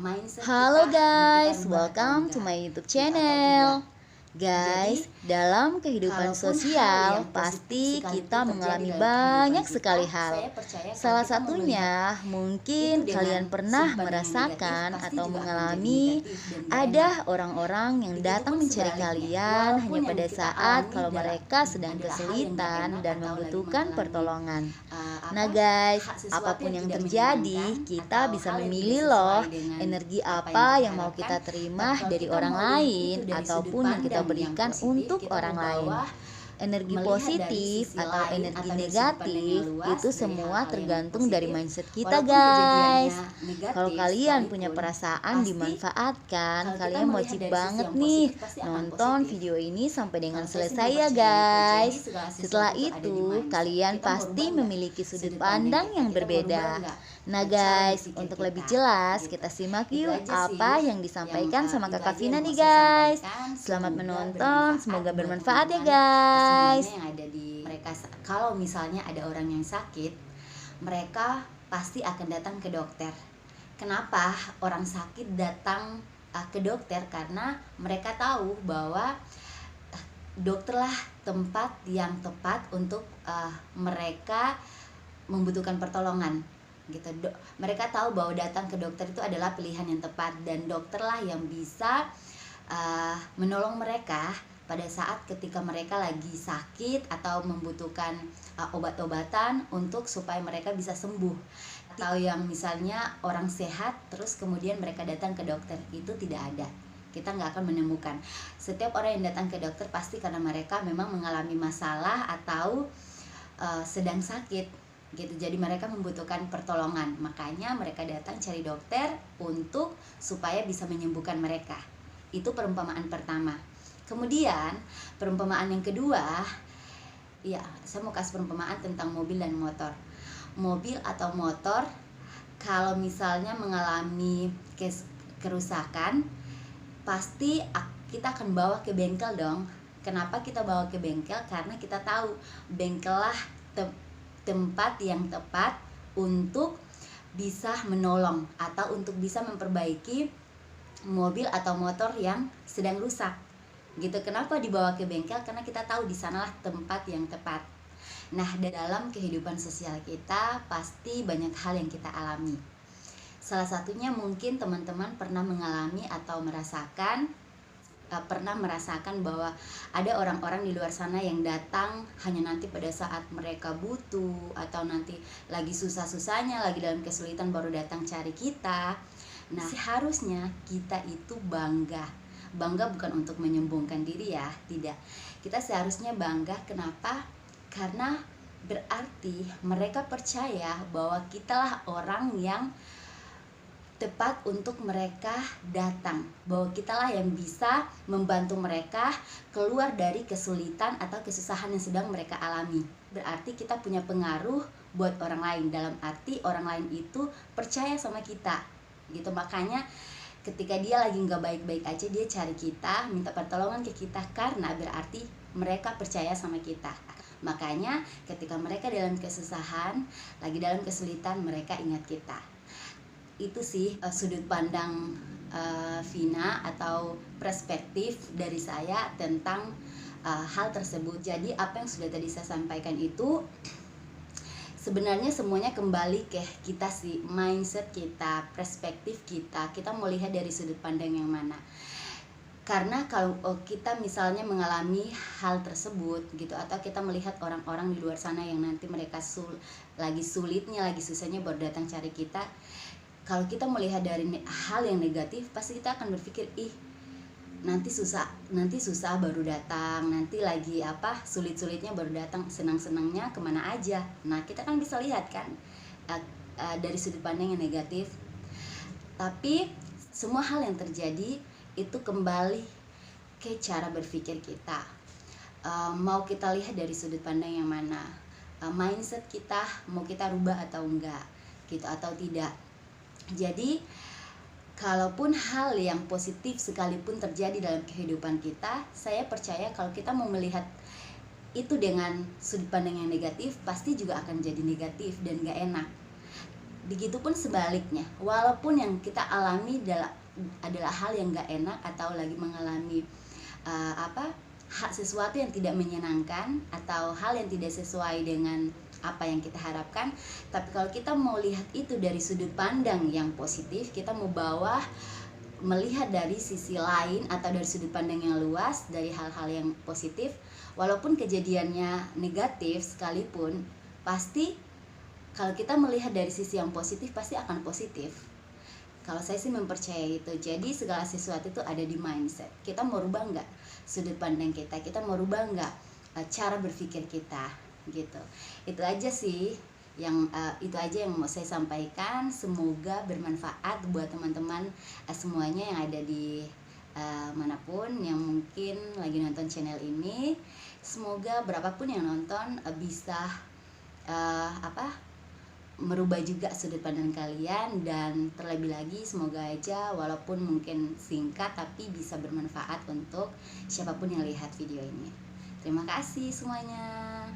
mindset Halo kita mau kita guys, rubah atau welcome to enggak, my YouTube gitu, atau channel. tidak. Guys, Jadi, dalam kehidupan kalaupun hal sosial yang positif pasti sekalipun kita terjadi mengalami dalam kehidupan banyak kita, sekali hal. saya percaya kalau Salah kita mau melihat satunya itu mungkin dengan kalian pernah sudut pandang yang negatif, merasakan pasti atau juga akan jadi mengalami negatif dan gak ada enak. orang-orang yang Begitupun datang mencari sebaliknya, kalian walaupun hanya yang pada kita saat alami kalau mereka sedang adalah hal yang gak kesulitan enak dan atau lagi membutuhkan mengalami pertolongan. apa, Nah guys, sesuatu apapun yang tidak terjadi, menyenangkan kita atau bisa hal yang tidak memilih sesuai loh dengan energi apa apa yang yang mau harapkan. kita terima Tapi kalau dari kita orang mau lihat lain itu dari sudut ataupun yang kita pandang yang berikan positif, untuk kita orang lain. membawa Energi melihat dari positif sisi atau lain energi atau dari sudut pandang negatif yang luas itu dari semua hal-hal yang tergantung dari positif, mindset kita walaupun guys. kejadiannya negatif Kalau kalian punya sekalipun, perasaan pasti dimanfaatkan, kalau kita kalian melihat wajib dari sisi banget yang nih positif pasti akan nonton positif. video ini sampai dengan Kalau saya sih selesai ya mempercayai aja, guys. segala sesuatu Setelah itu ada di itu mindset. kalian Kita mau pasti rubah nggak memiliki sudut sudut pandang pandang kita? yang Kita mau rubah berbeda. nggak Nah cara guys, berpikir untuk kita? lebih jelas Gitu. kita simak Itu yuk aja sih apa yang yang disampaikan sama itu Kakak aja Vina yang nih mau saya guys. sampaikan. Selamat Semoga menonton, semoga buat bermanfaat ya teman-teman guys. semuanya yang ada di mereka. Kalau misalnya ada orang yang sakit, mereka pasti akan datang ke dokter. Kenapa orang sakit datang ke dokter? Karena mereka tahu bahwa dokterlah tempat yang tepat untuk mereka membutuhkan pertolongan gitu. Mereka tahu bahwa datang ke dokter itu adalah pilihan yang tepat dan dokterlah yang bisa menolong mereka pada saat ketika mereka lagi sakit atau membutuhkan obat-obatan untuk supaya mereka bisa sembuh. Atau yang misalnya orang sehat terus kemudian mereka datang ke dokter, itu tidak ada. Kita nggak akan menemukan. Setiap orang yang datang ke dokter pasti karena mereka memang mengalami masalah atau sedang sakit gitu. Jadi mereka membutuhkan pertolongan. Makanya mereka datang cari dokter untuk supaya bisa menyembuhkan mereka. Itu perumpamaan pertama. Kemudian perumpamaan yang kedua, ya saya mau kasih perumpamaan tentang mobil dan motor. Mobil atau motor kalau misalnya mengalami kerusakan, pasti kita akan bawa ke bengkel dong. Kenapa kita bawa ke bengkel? Karena kita tahu bengkel lah tempat yang tepat untuk bisa menolong atau untuk bisa memperbaiki mobil atau motor yang sedang rusak gitu. Kenapa dibawa ke bengkel? Karena kita tahu di sanalah tempat yang tepat. Nah, dalam kehidupan sosial kita pasti banyak hal yang kita alami. Salah satunya mungkin teman-teman pernah mengalami atau pernah merasakan bahwa ada orang-orang di luar sana yang datang hanya nanti pada saat mereka butuh atau nanti lagi susah-susahnya, lagi dalam kesulitan baru datang cari kita. Nah, seharusnya kita itu bangga bukan untuk menyombongkan diri ya, tidak. Kita seharusnya bangga. Kenapa? Karena berarti mereka percaya bahwa kitalah orang yang tepat untuk mereka datang, bahwa kitalah yang bisa membantu mereka keluar dari kesulitan atau kesusahan yang sedang mereka alami. Berarti kita punya pengaruh buat orang lain, dalam arti orang lain itu percaya sama kita gitu. Makanya ketika dia lagi nggak baik-baik aja, dia cari kita, minta pertolongan ke kita, karena berarti mereka percaya sama kita. Makanya ketika mereka dalam kesusahan, lagi dalam kesulitan, mereka ingat kita. Itu sih sudut pandang Vina atau perspektif dari saya tentang hal tersebut. Jadi apa yang sudah tadi saya sampaikan itu sebenarnya semuanya kembali ke kita sih, mindset kita, perspektif kita mau lihat dari sudut pandang yang mana. Karena kalau kita misalnya mengalami hal tersebut gitu, atau kita melihat orang-orang di luar sana yang nanti mereka lagi sulitnya, lagi susahnya baru datang cari kita. Kalau kita melihat dari hal yang negatif, pasti kita akan berpikir, nanti susah baru datang, nanti lagi sulit-sulitnya baru datang, senang-senangnya kemana aja. Nah, kita kan bisa lihat kan dari sudut pandang yang negatif. Tapi semua hal yang terjadi itu kembali ke cara berpikir kita. Mau kita lihat dari sudut pandang yang mana, mindset kita mau kita rubah atau enggak gitu, atau tidak. Jadi kalaupun hal yang positif sekalipun terjadi dalam kehidupan kita, saya percaya kalau kita mau melihat itu dengan sudut pandang yang negatif, pasti juga akan jadi negatif dan gak enak. Begitupun sebaliknya, walaupun yang kita alami adalah hal yang gak enak atau lagi mengalami sesuatu yang tidak menyenangkan atau hal yang tidak sesuai dengan apa yang kita harapkan. Tapi kalau kita mau lihat itu dari sudut pandang yang positif, kita mau melihat dari sisi lain atau dari sudut pandang yang luas, dari hal-hal yang positif, walaupun kejadiannya negatif sekalipun, pasti kalau kita melihat dari sisi yang positif pasti akan positif. Kalau saya sih mempercayai itu. Jadi segala sesuatu itu ada di mindset. Kita mau rubah nggak sudut pandang kita? Kita mau rubah nggak cara berpikir kita? Gitu. Itu aja sih itu aja yang mau saya sampaikan. Semoga bermanfaat buat teman-teman semuanya yang ada di manapun yang mungkin lagi nonton channel ini. Semoga berapapun yang nonton bisa merubah juga sudut pandang kalian, dan terlebih lagi semoga aja walaupun mungkin singkat tapi bisa bermanfaat untuk siapapun yang lihat video ini. Terima kasih semuanya.